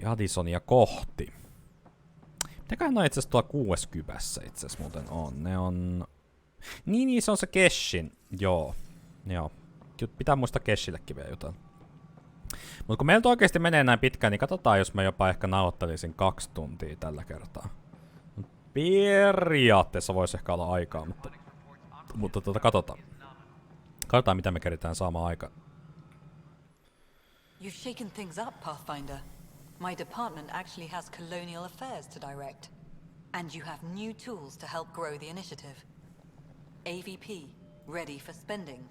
Addisonia kohti. Mitäköhän on itse asiassa tuolla 60 itse asiassa muuten on. Ne on... Niin, se on se Keshin. Joo. Pitää muistaa Keshillekin vielä jotain. Mutta kun meiltä oikeesti menee näin pitkään, niin katsotaan, jos mä jopa ehkä nauhoittelisin 2 tuntia tällä kertaa. Periaatteessa voisi ehkä olla aikaa, mutta katsotaan. Katsotaan, mitä me keritään saamaan aikaan. You've shaken things up, Pathfinder. My department actually has colonial affairs to direct. And you have new tools to help grow the initiative. AVP, ready for spending.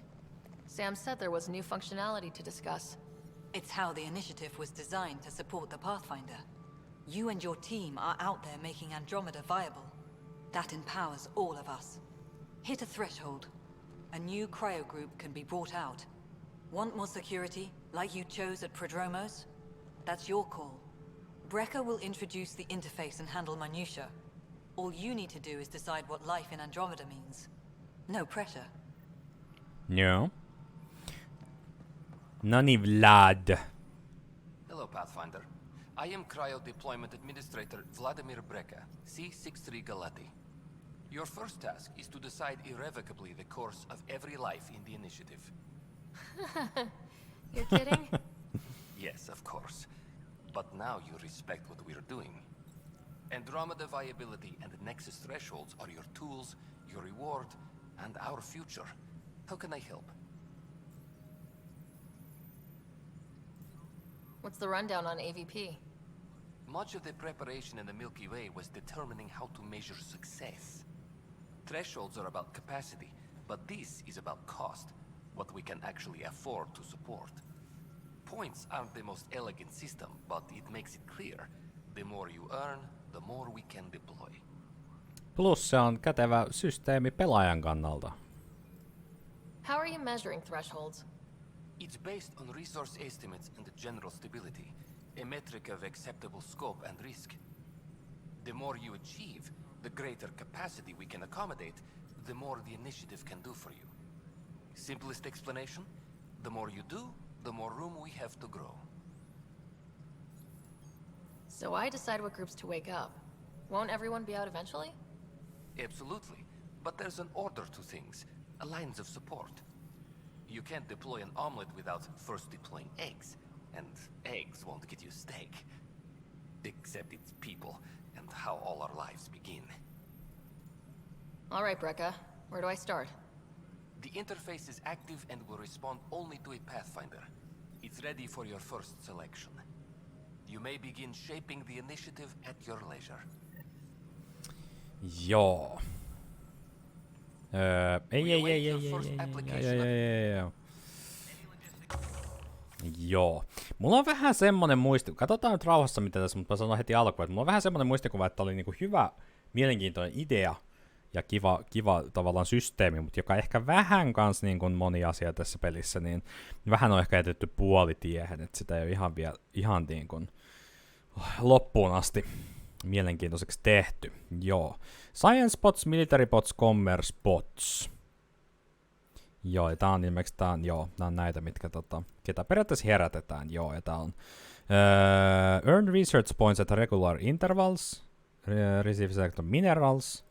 Sam said there was new functionality to discuss. It's how the initiative was designed to support the Pathfinder. You and your team are out there making Andromeda viable. That empowers all of us. Hit a threshold. A new cryo group can be brought out. Want more security, like you chose at Prodromos? That's your call. Brecker will introduce the interface and handle minutia. All you need to do is decide what life in Andromeda means. No pressure. Joo. Noni Vlad. Hello, Pathfinder. I am Cryo Deployment Administrator Vladimir Brecker, C-63 Galati. Your first task is to decide irrevocably the course of every life in the initiative. You're kidding? Yes, of course. But now you respect what we're doing. Andromeda viability and Nexus thresholds are your tools, your reward, and our future. How can I help? What's the rundown on AVP? Much of the preparation in the Milky Way was determining how to measure success. Thresholds are about capacity, but this is about cost, what we can actually afford to support. Points aren't the most elegant system, but it makes it clear. The more you earn, the more we can deploy. Plus se on kätevä systeemi pelaajan kannalta. How are you measuring thresholds? It's based on resource estimates and general stability, a metric of acceptable scope and risk. The more you achieve, the greater capacity we can accommodate, the more the initiative can do for you. Simplest explanation, the more you do, the more room we have to grow. So I decide what groups to wake up. Won't everyone be out eventually? Absolutely, but there's an order to things, a lines of support. You can't deploy an omelet without first deploying eggs, and eggs won't get you steak. Except it's people, and how all our lives begin. All right, Brecca. Where do I start? The interface is active and will respond only to a Pathfinder. It's ready for your first selection. You may begin shaping the initiative at your leisure. Joo. Ei. Joo. Mulla on vähän semmonen muistikuva. Katsotaan nyt rauhassa mitä tässä, mutta mä sanon heti alkuun, että mulla on vähän semmonen muistikuva, että oli niinku hyvä, mielenkiintoinen idea ja kiva tavallaan systeemi, mutta joka ehkä vähän kans niin kuin moni asia tässä pelissä, niin vähän on ehkä jätetty puolitiehen, että sitä ei ole ihan niin kuin loppuun asti mielenkiintoiseksi tehty. Joo. Science bots, military bots, commerce bots. Joo, ja tää on ilmeisesti nää on näitä, mitkä ketä periaatteessa herätetään. Joo, ja tää on earn research points at regular intervals, receive selected minerals.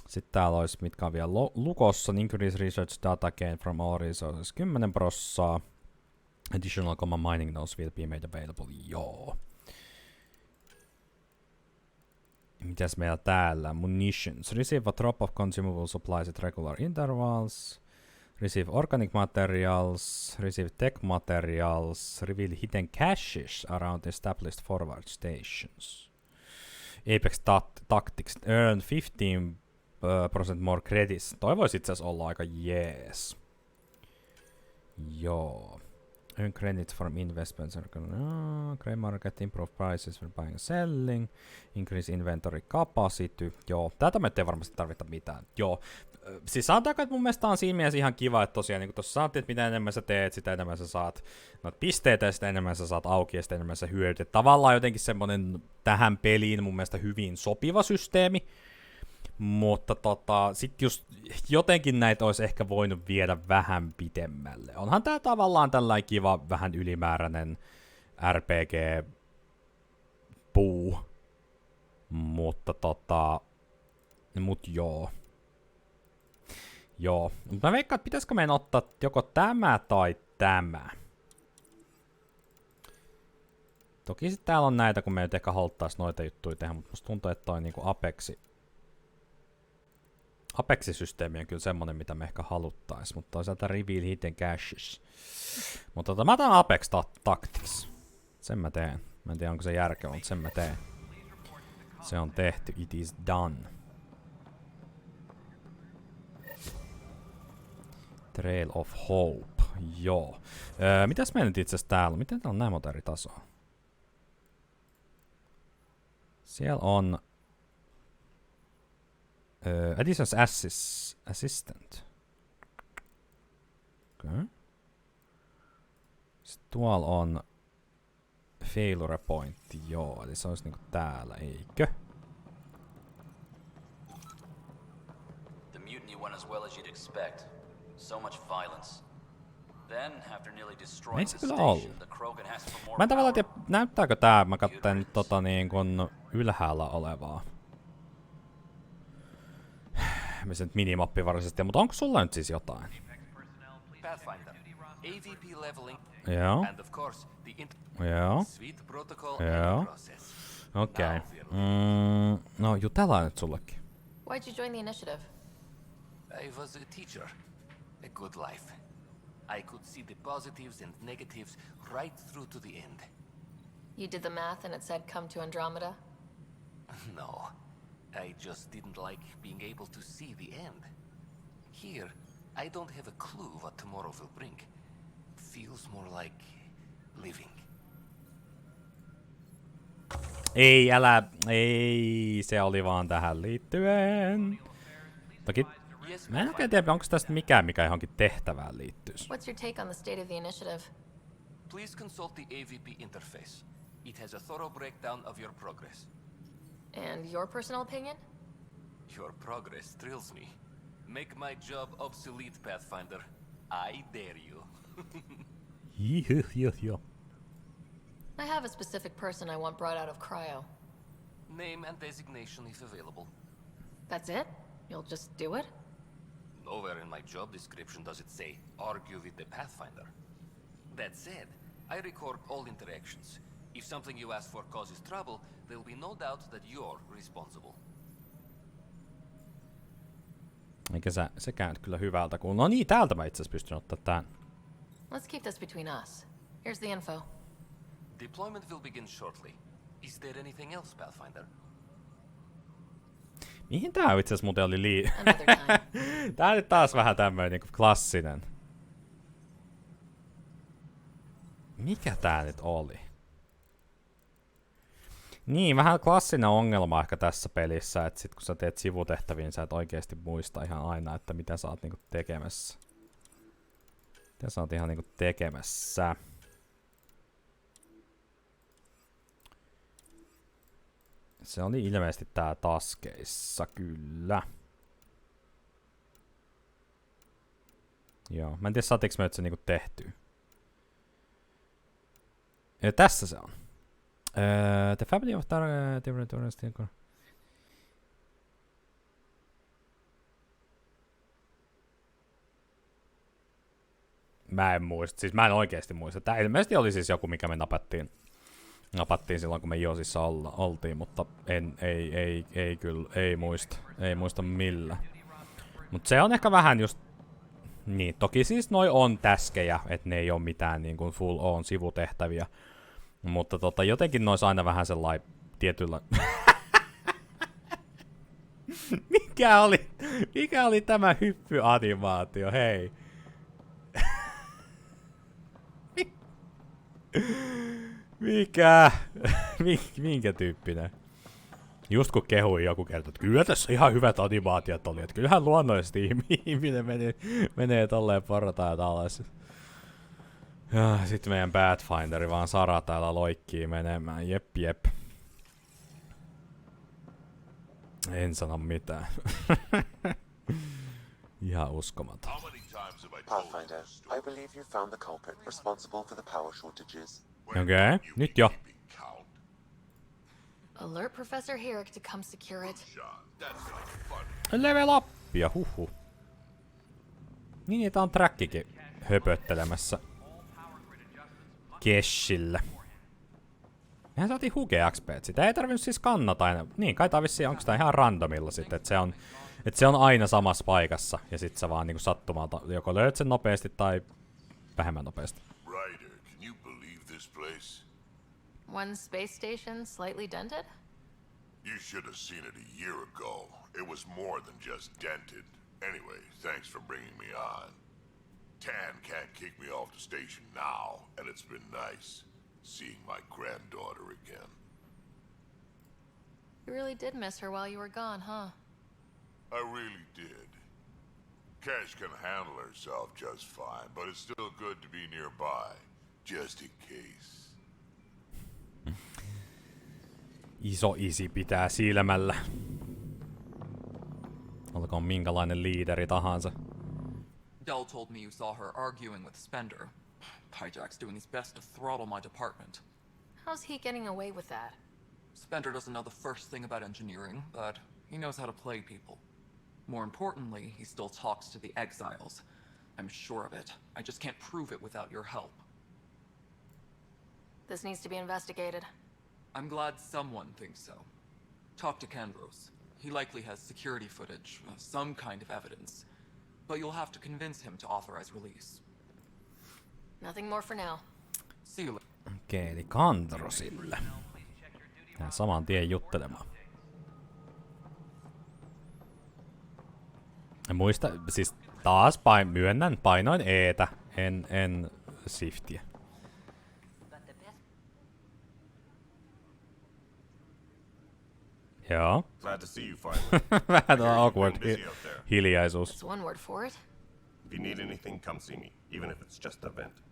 Sitten täällä olisi, mitkä on vielä lukossa, increase research data gain from all resources 10%. Additional common mining nodes will be made available. Joo. Mitäs meillä täällä? Munitions. Receive a drop of consumable supplies at regular intervals. Receive organic materials. Receive tech materials. Reveal hidden caches around established forward stations. Apex Tactics. Earn 15% more credits. Toi voisi itse asiassa olla aika jees. Joo. Earn credits from investments. Grey market, improve prices for buying and selling. Increase inventory capacity. Joo, tätä me ei varmasti tarvita mitään. Joo. Siis sanotaanko, että mun mielestä on siinä mielessä ihan kiva, että tosiaan niin kuin tuossa sanottiin, että mitä enemmän sä teet, sitä enemmän sä saat noita pisteitä ja sitä enemmän sä saat auki ja sitä enemmän sä hyödyt. Tavallaan jotenkin semmonen tähän peliin mun mielestä hyvin sopiva systeemi. Mutta sit just jotenkin näitä olisi ehkä voinut viedä vähän pidemmälle. Onhan tää tavallaan tällainen kiva, vähän ylimääräinen RPG puu. Mutta mut joo. Joo. Mä veikkaan, että pitäisikö meidän ottaa joko tämä tai tämä. Toki sit täällä on näitä, kun me nyt ehkä haluttais noita juttuja tehdä, mutta musta tuntuu, että toi niinku Apexi-systeemi on kyllä semmonen, mitä me ehkä haluttais, mutta toisaalta Reveal Hidden Caches. Mutta mä otan Apex Tactics. Sen mä teen. Mä en tiedä, onko se järkevä, mutta sen mä teen. Se on tehty. It is done. Trail of Hope. Joo. Mitäs meillä nyt itse asiassa täällä on? Miten täällä on näin monta eri tasoa? Siellä on Additions Assistant. Okay. Sitten tuolla on Failure Point, joo, eli se olisi niinku täällä, eikö? The mutiny went as well as you'd expect. So much violence. Then, after nearly destroying the station, the Krogan asked for more Mä en tavallaan power. tiedä, näyttääkö tää, mä katsoin nyt niin kun ylhäällä olevaa. Missä nyt minimappi varsinaisesti, mutta onko sulla nyt siis jotain? Pathfinder, AVP leveling, Joo. and of course the Joo. Sweet protocol Joo. and process. Okei. Now, No, jutella nyt sullekin. Why'd you join the initiative? I was a teacher. A good life. I could see the positives and negatives right through to the end. You did the math and it said come to Andromeda? No, I just didn't like being able to see the end. Here, I don't have a clue what tomorrow will bring. Feels more like living. Ei, se oli vaan tähän liittyen. Toki, mä en oikein tiedä, onko tästä mikään, mikä johonkin tehtävään liittyisi. What's your take on the state of the initiative? Please consult the AVP interface. It has a thorough breakdown of your progress. And your personal opinion? Your progress thrills me. Make my job obsolete, Pathfinder. I dare you. Joo. I have a specific person I want brought out of cryo. Name and designation if available. That's it? You'll just do it? Nowhere in my job description does it say, argue with the Pathfinder. That said, I record all interactions. If something you ask for causes trouble, there will be no doubt that you're responsible. Eikä sekään nyt kyllä hyvältä kuuluu. No niin, täältä mä itse asiassa pystyn ottaa tän. Let's keep this between us. Here's the info. Deployment will begin shortly. Is there anything else, Pathfinder? Mihin tää itse asiassa muuten oli Another time. Tää on nyt taas vähän tämmöinen niinku klassinen. Mikä tää nyt oli? Niin, vähän klassinen ongelma ehkä tässä pelissä, että sit kun sä teet sivutehtäviin, sä et oikeesti muista ihan aina, että mitä sä oot niinku tekemässä. Mitä sä oot ihan niinku tekemässä. Se oli ilmeisesti tää taskeissa, kyllä. Joo, mä en tiedä saatiinko me nyt se niinku tehtyä. Ja tässä se on. The family of Mä en muista, siis mä en oikeesti muista. Tää ilmeisesti oli siis joku, mikä me napattiin silloin, kun me Iosissa oltiin, mutta ei kyllä, ei muista millä. Mut se on ehkä vähän just, niin toki siis noi on täskejä, et ne ei oo mitään niin kuin full on sivutehtäviä. Mutta jotenkin nois aina vähän sellainen tietyllä... Mikä oli tämä hyppyanimaatio, hei? Mikä? Minkä tyyppinen? Just kun kehui joku kerta, että kyllä tässä ihan hyvät animaatiot oli, että kyllähän luonnollisesti ihminen menee tolleen portaat alas. Ja sit meidän Pathfinderi vaan Sara täällä loikkii menemään, jep. En sano mitään. Ihan uskomaton. Pathfinder, I believe you found the culprit responsible for the power shortages. Okei, nyt jo. Alert Professor Herrick to come secure it. Level upia, huhhuh. Niin, tää on trackikin höpöttelemässä. Keshillä. Mehän saatiin Huge XP:t. Sitä ei tarvinnut siis kannata aina. Niin, kai tää vissiin, onks tää ihan randomilla sitten, että se on aina samassa paikassa. Ja sit sä vaan niinku sattumalta joko löydät sen nopeasti tai vähemmän nopeasti. Ryder, can you believe this place? One space station slightly dented? You should have seen it a year ago. It was more than just dented. Anyway, thanks for bringing me on. Tan can't kick me off the station now, and it's been nice seeing my granddaughter again. You really did miss her while you were gone, huh? I really did. Cash can handle herself just fine, but it's still good to be nearby, just in case. Iso isi pitää silmällä. Olkoon minkälainen liideri tahansa. Dell told me you saw her arguing with Spender. Hijack's doing his best to throttle my department. How's he getting away with that? Spender doesn't know the first thing about engineering, but he knows how to play people. More importantly, he still talks to the exiles. I'm sure of it. I just can't prove it without your help. This needs to be investigated. I'm glad someone thinks so. Talk to Kandros. He likely has security footage, some kind of evidence. But you'll have to convince him to authorize release. Nothing more for now. See you later. Okei, eli Kandrosille. Tää saman tien juttelemaan. Ja muista, siis taas myönnän, painoin E:tä, en Shiftiä. Joo. Glad to see you finally. Vähän awkward hiljaisuus. That's one word for it. If you need anything, come see me, even if it's just a vent.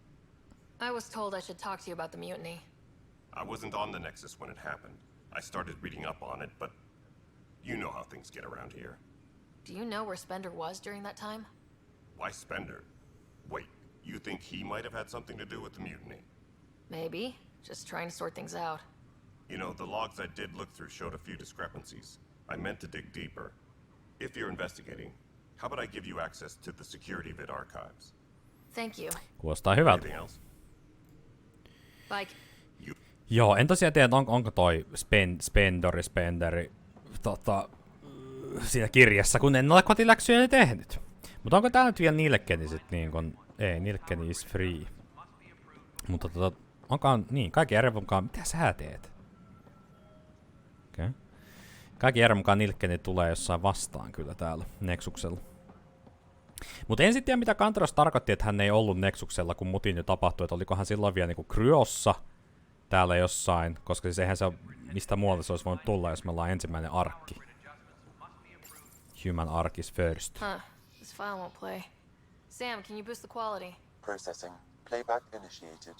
I was told I should talk to you about the mutiny. I wasn't on the Nexus when it happened. I started reading up on it, but you know how things get around here. Do you know where Spender was during that time? Why Spender? Wait, you think he might have had something to do with the mutiny? Maybe. Just trying to sort things out. You know, the logs I did look through showed a few discrepancies. I meant to dig deeper. If you're investigating, how about I give you access to the security vid archives? Thank you. Kuulostaa hyvältä. Anything else? Bye. Joo, en tosiaan tiedä, onko toi Spenderi siinä kirjassa, kun en ole kotiläksyjä tehnyt. Mutta onko tää nyt vielä Nilkeni sit niin kun... Ei, Nilkeni is free. Mutta onkaan niin, kaikki järjen mukaan... Mitä sä teet? Okei. Okay. Kaikki järjen mukaan Nilkeni tulee jossain vastaan kyllä täällä Nexuksella. Mutta en sit tiedä, mitä Kandros tarkoitti, että hän ei ollut Nexuksella, kun mutin jo tapahtui. Että olikohan silloin vielä niinku Kryossa täällä jossain, koska siis eihän se ole, mistä muualta se olisi voinut tulla, jos me ollaan ensimmäinen arkki. Human arc is first. This file won't play. Sam, can you boost the quality? Processing. Playback initiated.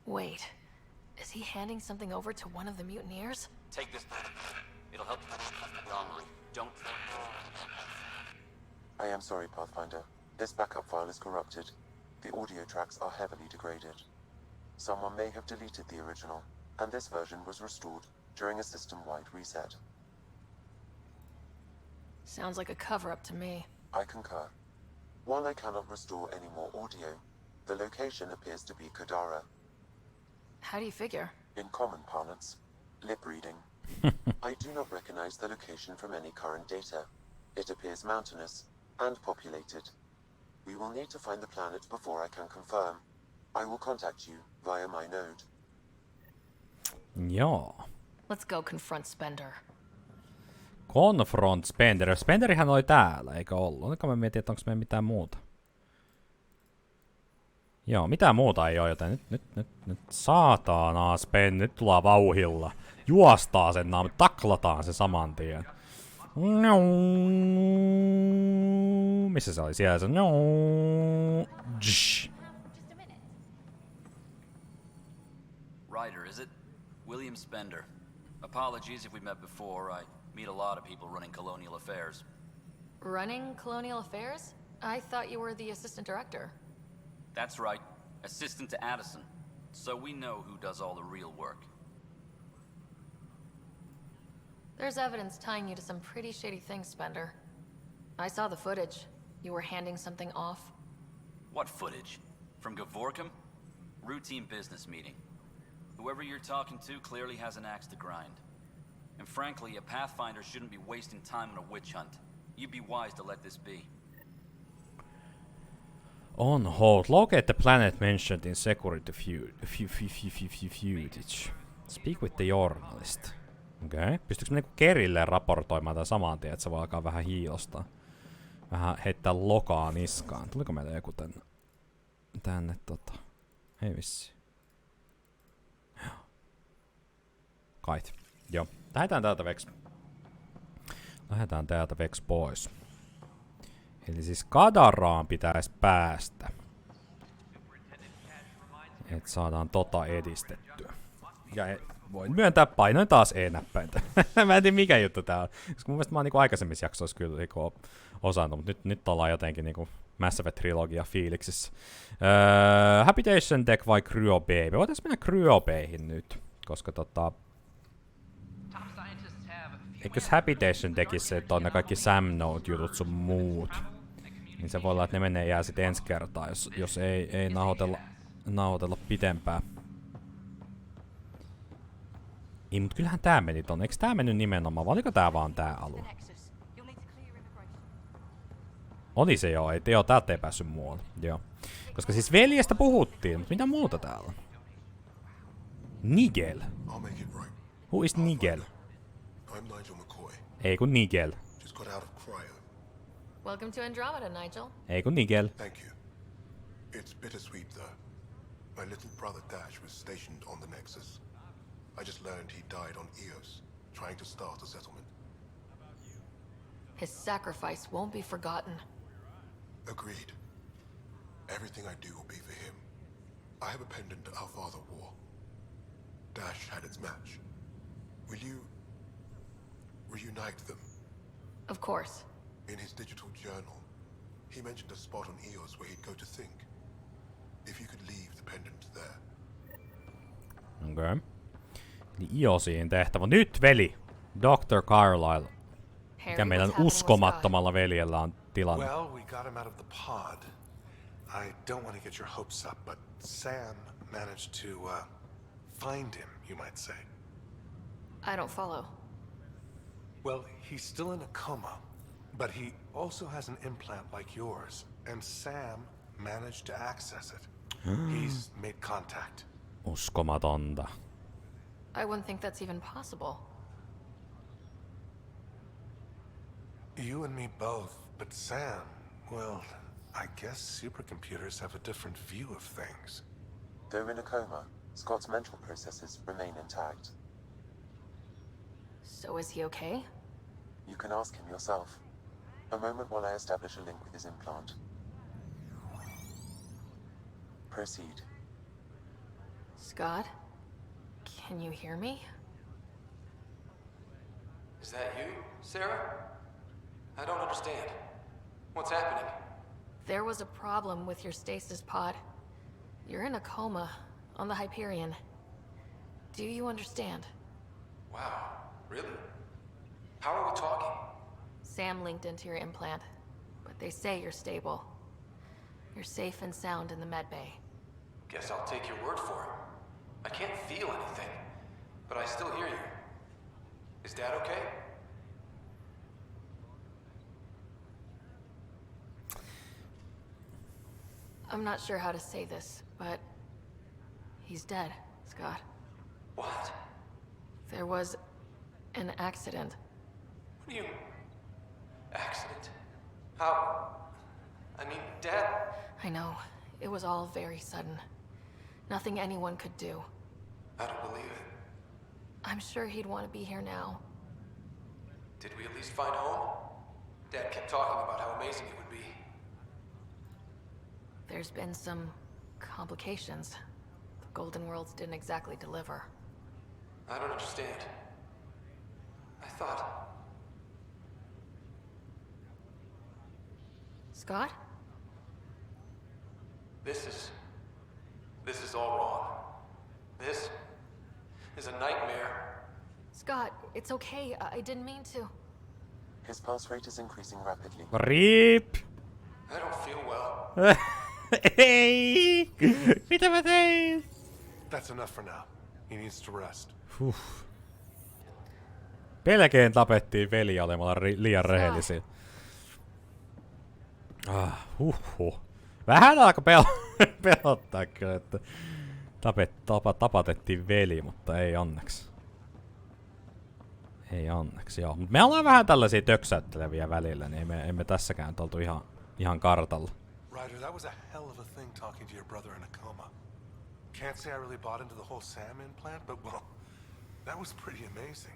Wait. Is he handing something over to one of the mutineers? Take this. It'll help you. Don't. I am sorry, Pathfinder. This backup file is corrupted. The audio tracks are heavily degraded. Someone may have deleted the original, and this version was restored during a system-wide reset. Sounds like a cover-up to me. I concur. While I cannot restore any more audio, the location appears to be Kadara. How do you figure? In common parlance, lip reading. I do not recognize the location from any current data. It appears mountainous and populated. We will need to find the planet before I can confirm. I will contact you via my node. Joo. Let's go confront Spender. Confront Spender. Spenderihän oli täällä, eikö ollut? Oliko mä mietin, että onko meillä mitään muuta? Joo, mitään muuta ei ole, joten nyt saatana Spender, nyt tullaan vauhilla. Juostaa sen naam, taklataan se saman tien. Missä se oli? Siellä se. Ryder, is it? William Spender. Apologies if we met before. I meet a lot of people running colonial affairs. Running colonial affairs? I thought you were the assistant director. That's right. Assistant to Addison. So we know who does all the real work. There's evidence tying you to some pretty shady things, Spender. I saw the footage. You were handing something off. What footage? From Gavorkum? Routine business meeting. Whoever you're talking to clearly has an axe to grind. And frankly, a Pathfinder shouldn't be wasting time on a witch hunt. You'd be wise to let this be. On hold. Locate the planet mentioned in security footage. Speak with the journalist. Okei. Okay. Pystyykö me niinku Kerille raportoimaan tän samaan tien, että se voi alkaa vähän hiilostaa? Vähän heittää lokaa niskaan. Tuliko meille joku tänne Ei vissi. Kait. Joo. Lähdetään täältä Vex pois. Eli siis Kadaraan pitäisi päästä. Et saadaan edistettyä. Ja voin myöntää, painoin taas E-näppäintä. Mä en tiedä mikä juttu tää on. Koska mun mielestä mä oon niinku aikaisemmissa jaksoissa kyllä niinku osannut, mutta nyt ollaan jotenkin niinku Mass Effect Trilogia fiiliksissä. Habitation Deck vai Cryo Bay? Me voitais mennä Cryo Bayhin nyt, koska eikös Habitation Deckissä, että on ne kaikki Sam Node-jutut sun muut. Niin se voi olla, että ne jää sit ensi kertaa, jos ei nauhoitella pitempään. Ei, mut kyllähän tää meni tonne. Eiks tää mennyt nimenomaan, vai oliko tää vaan tää alue? Oli se joo, täältä ei päässyt muualle. Joo. Koska siis veljestä puhuttiin, mutta mitä muuta täällä on? Nigel. Who is Nigel? Ei kun Nigel. Welcome to Andromeda, Nigel. Ei kun Nigel. Thank you. It's bittersweet though. My little brother Dash was stationed on the Nexus. I just learned he died on Eos, trying to start a settlement. His sacrifice won't be forgotten. Agreed. Everything I do will be for him. I have a pendant our father wore. Dash had its match. Will you reunite them? Of course. In his digital journal, he mentioned a spot on Eos where he'd go to think. If you could leave the pendant there. Okei. Okay. Eli Iosiin tehtävä. Nyt veli! Dr. Carlyle. Mikä meidän uskomattomalla veljellä on tilanne? Well, we got him out of the pod. I don't want to get your hopes up, but Sam managed to find him, you might say. I don't follow. Well, he's still in a coma, but he also has an implant like yours, and Sam managed to access it. He's made contact. Uskomatonta. I wouldn't think that's even possible. You and me both, but Sam, well, I guess supercomputers have a different view of things. Though in a coma, Scott's mental processes remain intact. So is he okay? You can ask him yourself. A moment while I establish a link with his implant. Proceed. Scott? Can you hear me? Is that you, Sarah? I don't understand. What's happening? There was a problem with your stasis pod. You're in a coma on the Hyperion. Do you understand? Wow, really? How are we talking? Sam linked into your implant, but they say you're stable. You're safe and sound in the medbay. Guess I'll take your word for it. I can't feel anything, but I still hear you. Is Dad okay? I'm not sure how to say this, but he's dead, Scott. What? There was an accident. What do you... Accident? How... I mean, Dad... I know. It was all very sudden. Nothing anyone could do. I don't believe it. I'm sure he'd want to be here now. Did we at least find home? Dad kept talking about how amazing it would be. There's been some complications. The Golden Worlds didn't exactly deliver. I don't understand. I thought... Scott? This is all wrong. This is a nightmare. Scott, it's okay. I didn't mean to. His pulse rate is increasing rapidly. RIP! I don't feel well. Ei! Mitä mä tein? That's enough for now. He needs to rest. Pelkeen tapettiin veli olemalla liian rehellisiä. Vähän alkoi pelottaa kyllä, että tapatettiin veli, mutta ei onneksi. Ei onneksi, joo. Mut me ollaan vähän tällaisia töksäytteleviä välillä, niin emme tässäkään oltu ihan kartalla. Ryder, that was a hell of a thing talking to your brother in a coma. Can't say I really bought into the whole Sam implant, but well, that was pretty amazing.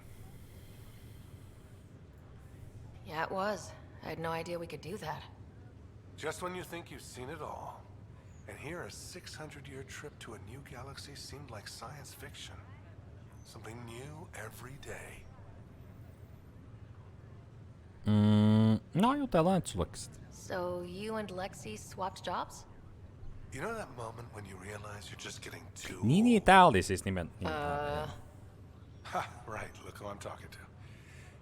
Yeah, it was. I had no idea we could do that. Just when you think you've seen it all. And here a 600-year trip to a new galaxy seemed like science fiction. Something new every day. No jutellaan nyt sullekin. So you and Lexi swapped jobs? You know that moment when you realize you're just getting too Niin, tää oli siis Ha, right, look who I'm talking to.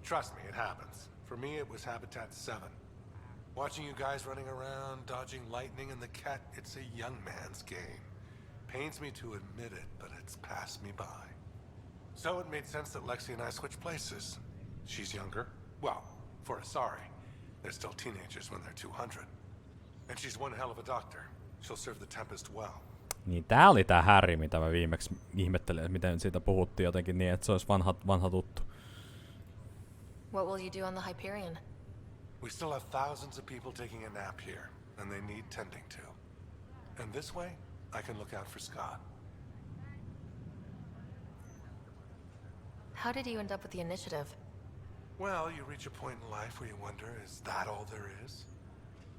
Trust me, it happens. For me, it was Habitat 7. Watching you guys running around, dodging lightning and the cat, it's a young man's game. Pains me to admit it, but it's passed me by. So it made sense that Lexi and I switched places. She's younger. Well, for Asari. They're still teenagers when they're 200. And she's one hell of a doctor. She'll serve the Tempest well. Niin tää oli tää Harry, mitä mä viimeksi ihmettelin, että miten siitä puhuttiin jotenkin niin, että se olisi vanha tuttu. What will you do on the Hyperion? We still have thousands of people taking a nap here, and they need tending to. And this way, I can look out for Scott. How did you end up with the initiative? Well, you reach a point in life where you wonder, is that all there is?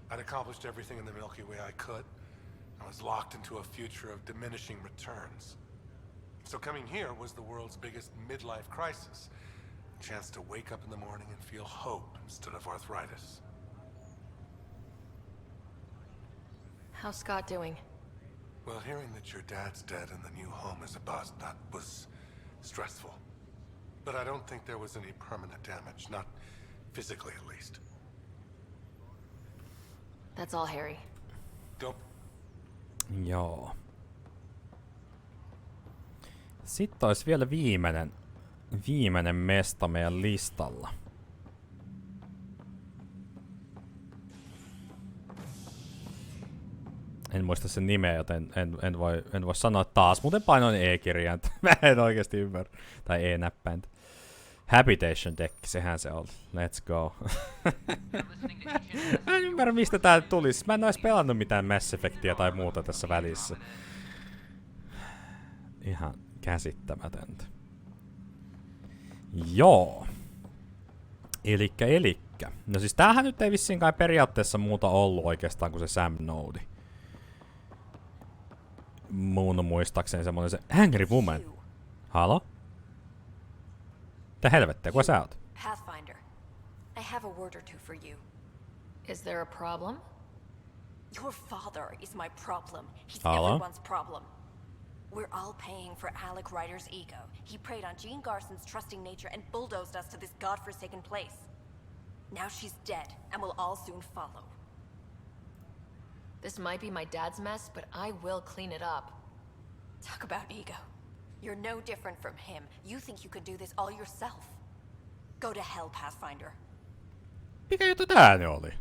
I'd accomplished everything in the Milky Way I could. I was locked into a future of diminishing returns. So coming here was the world's biggest midlife crisis. A chance to wake up in the morning and feel hope instead of arthritis. How's Scott doing? Well, hearing that your dad's dead and the new home is a bust, that was stressful. But I don't think there was any permanent damage, not physically at least. That's all, Harry. Don't... Joo. Sitten olisi vielä viimeinen mesta meidän listalla. En muista sen nimeä, joten en voi sanoa taas. Muuten painoin E-kirjainta. Mä en oikeesti ymmärrä. Tai E-näppäintä. Habitation Deck, sehän se on. Let's go. Mä en ymmärrä, mistä tää tulisi. Mä en ois pelannut mitään Mass Effectia tai muuta tässä välissä. Ihan käsittämätöntä. Joo. Elikkä. No siis tämähän nyt ei vissiin kai periaatteessa muuta ollut oikeastaan kuin se Sam Node. Mun muistaakseni semmonen se Angry Woman. Halo? Mitä helvettiä, kuka sä oot? Pathfinder, I have a word or two for you. Is there a problem? Your father is my problem. He's Hello? everyone's problem. We're all paying for Alec Ryder's ego. He preyed on Jean Garson's trusting nature and bulldozed us to this godforsaken place. Now she's dead, and we'll all soon follow. This might be my dad's mess, but I will clean it up. Talk about ego. You're no different from him. You think you could do this all yourself. Go to hell, Pathfinder. Mikä juttu tää nyt oli?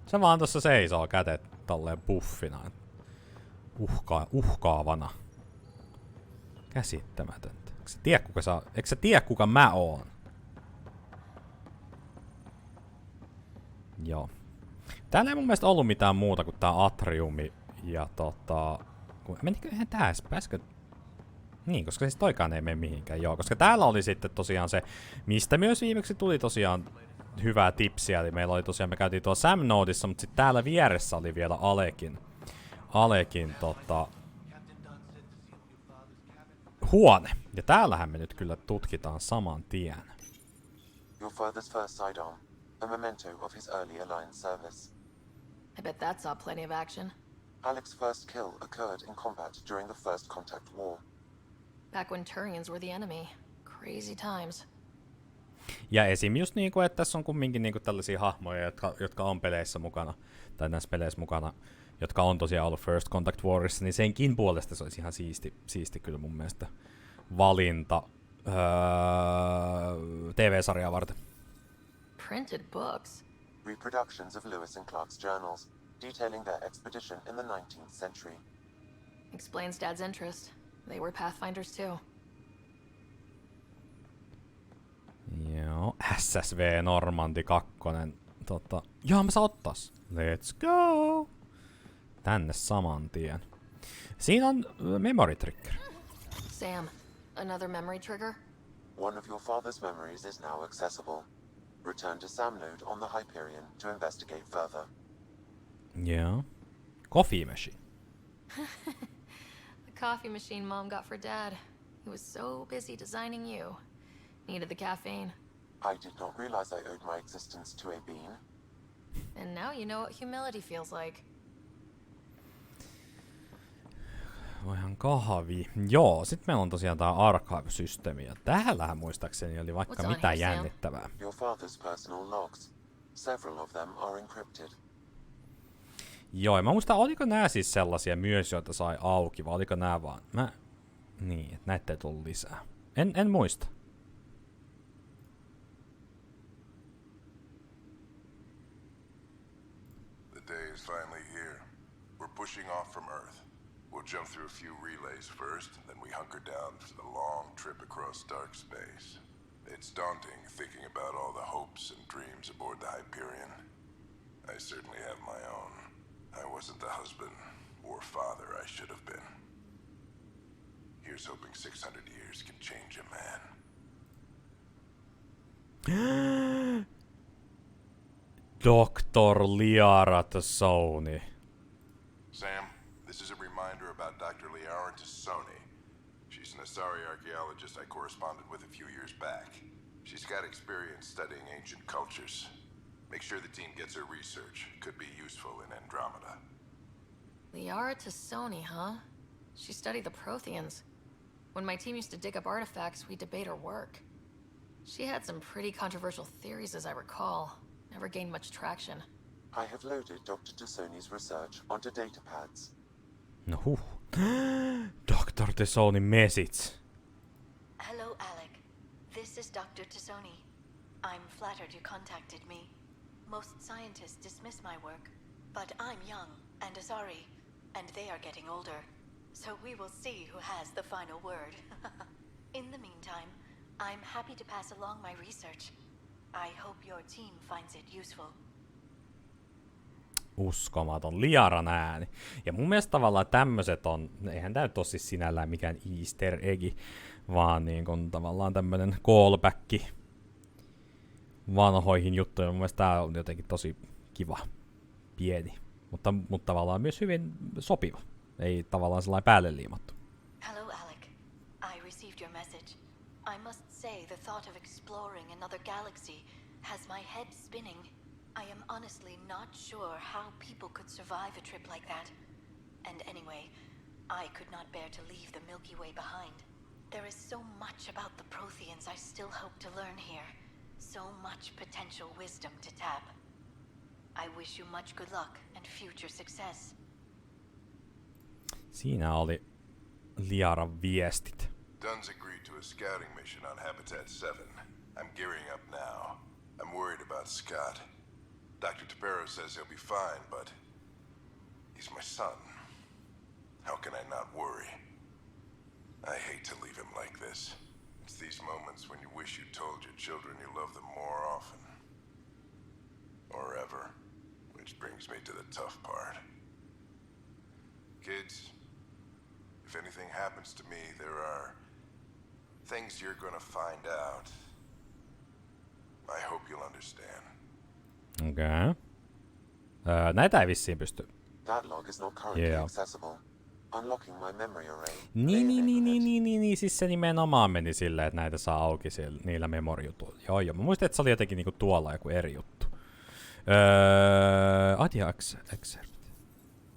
Se vaan tossa seisoo kätet tolleen buffina. Uhkaavana. Käsittämätöntä. Eikö sä tiedä kuka mä oon? Joo. Täällä ei mun mielestä ollut mitään muuta kuin tää atriumi ja menikö ihan tää edes? Pääskö? Niin, koska siis toikaan ei mene mihinkään, joo. Koska täällä oli sitten tosiaan se, mistä myös viimeksi tuli tosiaan hyvää tipsiä. Eli meillä oli tosiaan, me käytiin tuolla Sam Nodissa, mutta sitten täällä vieressä oli vielä Alekin huone. Ja täällähän me nyt kyllä tutkitaan saman tien. Your father's first sidearm, a memento of his early Alliance service. I bet that saw plenty of action. Alec's first kill occurred in combat during the First Contact War. Back when Turians were the enemy. Crazy times. Ja esim. Just niinku, että tässä on kumminkin niinku tällaisia hahmoja, jotka on peleissä mukana, tai näissä peleissä mukana, jotka on tosiaan ollut First Contact Warissa, niin senkin puolesta se olisi ihan siisti kyllä mun mielestä valinta TV-sarjaa varten. Printed books. Reproductions of Lewis and Clark's journals, detailing their expedition in the 19th century. Explains Dad's interest. They were Pathfinders too. Joo, SSV Normandy 2. Joo, mä saan ottas. Let's go! Tänne saman tien. Siinä on memory trigger. Sam, another memory trigger? One of your father's memories is now accessible. Return to Sam Node on the Hyperion to investigate further. Joo. Coffee machine. The coffee machine Mom got for Dad. He was so busy designing you. Needed the caffeine. I did not realize I owed my existence to a bean. And now you know what humility feels like. Voihan kahvi. Joo, sit meillä on tosiaan tää archive-systeemi, ja täällähän muistaakseni oli vaikka mitä jännittävää. Your father's personal logs. Several of them are encrypted. Joo, ja mä muistan, oliko nää siis sellaisia myös, joita sai auki, vai oliko nää vaan... Niin, että näitä ei tullut lisää. En muista. The day is finally here. We're pushing off from Earth. We'll jump through a few relays first, then we hunker down for the long trip across dark space. It's daunting thinking about all the hopes and dreams aboard the Hyperion. I certainly have my own. I wasn't the husband or father I should have been. Here's hoping 600 years can change a man. Dr. Liara Tassoni. Sam, this is a reminder about Dr. Liara Tassoni. She's an Asari archaeologist I corresponded with a few years back. She's got experience studying ancient cultures. Make sure the team gets her research. Could be useful in Andromeda. Liara Tassoni, huh? She studied the Protheans. When my team used to dig up artifacts, we debate her work. She had some pretty controversial theories, as I recall. Never gained much traction. I have loaded Dr. Tassoni's research onto datapads. No huh. Dr. Tassoni message. Hello, Alec. This is Dr. Tassoni. I'm flattered you contacted me. Most scientists dismiss my work, but I'm young and Asari, and they are getting older. So we will see who has the final word. In the meantime, I'm happy to pass along my research. I hope your team finds it useful. Uskomaton Liaran ääni. Ja mun mielestä tavallaan tämmöset on, eihän tää nyt ole siis sinällään mikään easter eggi, vaan niin kun tavallaan tämmönen callback vanhoihin juttuihin. Mun mielestä tää on jotenkin tosi kiva, pieni, mutta tavallaan myös hyvin sopiva. Ei tavallaan sellainen päälle liimattu. Hello, Alec. I received your message. I must say the thought of exploring another galaxy has my head spinning. I am honestly not sure how people could survive a trip like that. And anyway, I could not bear to leave the Milky Way behind. There is so much about the Protheans I still hope to learn here. So much potential wisdom to tap. I wish you much good luck and future success. Siinä oli Liaran viestit. Dunn's agreed to a scouting mission on Habitat 7. I'm gearing up now. I'm worried about Scott. Dr. Tapero says he'll be fine, but he's my son. How can I not worry? I hate to leave him like this. It's these moments when you wish you told your children you love them more often. Or ever. Which brings me to the tough part. Kids, if anything happens to me, there are things you're gonna find out. I hope you'll understand. Okei. Näitä ei vissiin pysty. That log is not currently accessible. Unlocking my memory array. Niin, siis se nimenomaan meni silleen, että näitä saa auki niillä memory-jutuilla. Joo, mä muistin, että se oli jotenkin niinku tuolla joku eri juttu. Audio excerpt.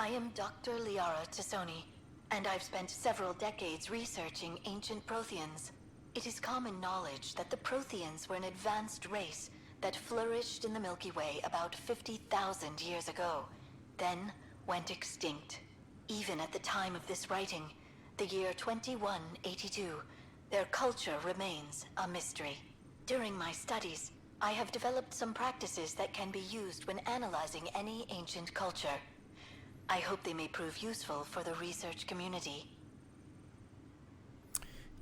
I am Dr. Liara Tassoni, and I've spent several decades researching ancient Protheans. It is common knowledge that the Protheans were an advanced race that flourished in the Milky Way about 50,000 years ago, then went extinct. Even at the time of this writing, the year 2182, their culture remains a mystery. During my studies, I have developed some practices that can be used when analyzing any ancient culture. I hope they may prove useful for the research community.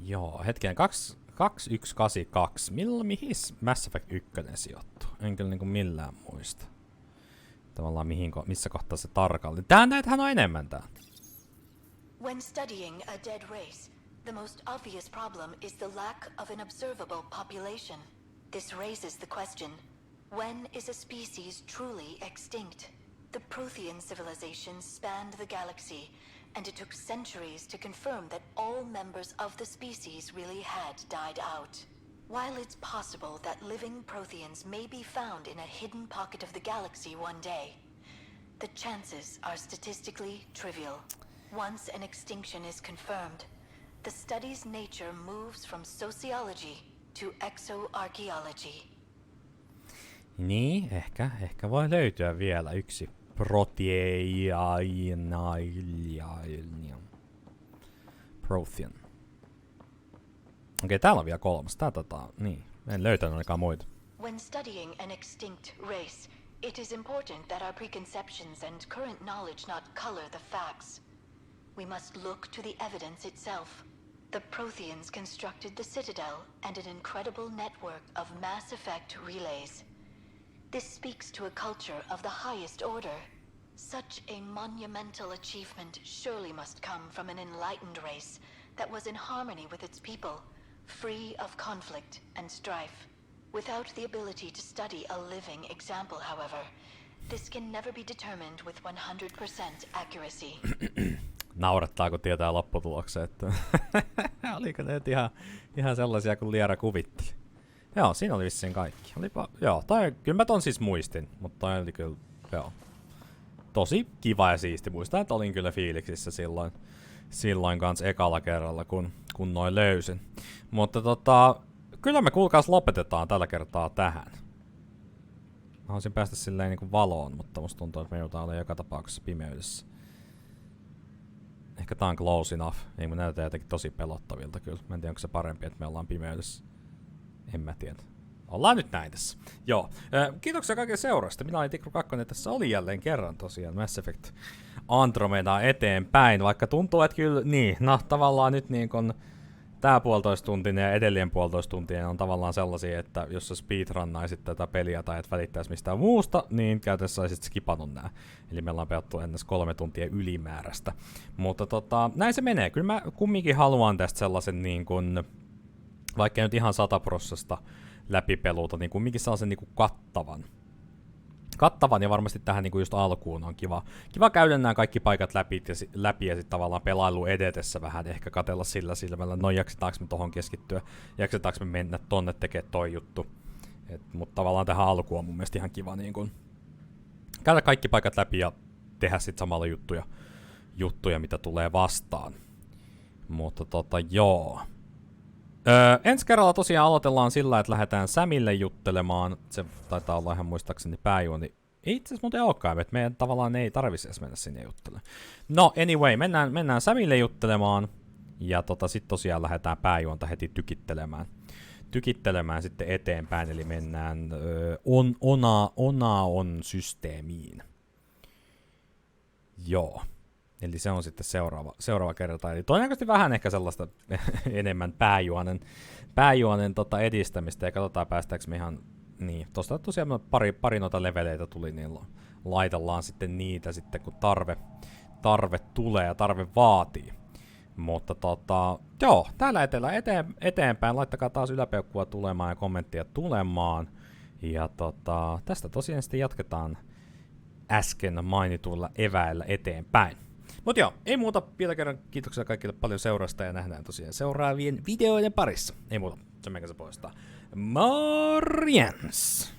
Joo, hetken 2182. Mihin Mass Effect 1 sijoittuu? En kyllä niinku millään muista. Tavallaan missä kohtaa se tarkalleen. Näitähän on enemmän tää. When studying a dead race, the most obvious problem is the lack of an observable population. This raises the question, when is a species truly extinct? The Prothean civilization spanned the galaxy, and it took centuries to confirm that all members of the species really had died out. While it's possible that living Protheans may be found in a hidden pocket of the galaxy one day, the chances are statistically trivial. Once an extinction is confirmed, the study's nature moves from sociology to exoarchaeology. Niin, ehkä voi löytyä vielä yksi Prothean. Okei, täällä on vielä kolmas. Niin, en löytänyt ainakaan muita. When studying an extinct race, it is important that our preconceptions and current knowledge not color the facts. We must look to the evidence itself. The Protheans constructed the Citadel and an incredible network of Mass Effect relays. This speaks to a culture of the highest order. Such a monumental achievement surely must come from an enlightened race that was in harmony with its people, free of conflict and strife. Without the ability to study a living example, however, this can never be determined with 100% accuracy. Naurattaa, kun tietää lopputuloksen, että oliko ne ihan sellaisia kuin Liara kuvitteli. Joo, siinä oli vissiin kaikki. Kyllä mä ton siis muistin, mutta toi oli kyllä, tosi kiva ja siisti. Muistan, että olin kyllä fiiliksissä silloin kans ekalla kerralla, kun noin löysin. Mutta kyllä me kuulkaas lopetetaan tällä kertaa tähän. Mä haluaisin päästä silleen niinku valoon, mutta musta tuntuu, että me joudutaan olemaan joka tapauksessa pimeydessä. Ehkä tää on close enough. Ei mun näytä jotenkin tosi pelottavilta kyllä. Mä en tiedä, onko se parempi, että me ollaan pimeydessä. En mä tiedä. Ollaan nyt näin tässä. Joo. Kiitoksia kaikille seurasta. Minä olin Tikru 2. Tässä oli jälleen kerran tosiaan Mass Effect Andromeda eteenpäin. Vaikka tuntuu, että kyllä tavallaan nyt niin kun tää 1,5 tuntia ja edellinen 1,5 tuntia on tavallaan sellaisia, että jos sä speedrunnaisit tätä peliä tai et välittäisi mistään muusta, niin käytännössä olisit skipannut nää. Eli meillä on pelattu ennäs 3 tuntia ylimääräistä. Mutta näin se menee. Kyllä mä kumminkin haluan tästä sellaisen niin kun, vaikka nyt ihan 100% läpipeluuta, niin kumminkin sellaisen niin kattavan ja varmasti tähän niin just alkuun on kiva käydä nämä kaikki paikat läpi ja sitten tavallaan pelailu edetessä vähän ehkä katsella sillä silmällä, no jaksetaanko me tohon keskittyä, jaksetaanko me mennä tonne tekemään toi juttu. Mutta tavallaan tähän alkuun on mun mielestä ihan kiva niin kun käydä kaikki paikat läpi ja tehdä sitten samalla juttuja, mitä tulee vastaan. Mutta joo. Ensi kerralla tosiaan aloitellaan sillä, että lähdetään Samille juttelemaan. Se taitaa olla ihan muistaakseni pääjuoni. Ei itse asiassa muuten olekaan, että meidän tavallaan ei tarvitsisi edes mennä sinne juttelemaan. No anyway, mennään Samille juttelemaan. Ja sit tosiaan lähdetään pääjuonta heti tykittelemään sitten eteenpäin. Eli mennään Onaon systeemiin. Joo. Eli se on sitten seuraava kerta. Eli todennäköisesti vähän ehkä sellaista enemmän pääjuonen edistämistä. Ja katsotaan päästäänkö me ihan, niin, tosta tosiaan pari noita leveleitä tuli, niin laitellaan sitten niitä sitten, kun tarve tulee ja tarve vaatii. Mutta joo, täällä eteenpäin. Laittakaa taas yläpeukkua tulemaan ja kommenttia tulemaan. Ja tästä tosiaan sitten jatketaan äsken mainituilla eväillä eteenpäin. Mut joo, ei muuta. Vielä kerran kiitoksia kaikille paljon seurasta ja nähdään tosiaan seuraavien videoiden parissa. Ei muuta, se meikä se poistaa. Morjens!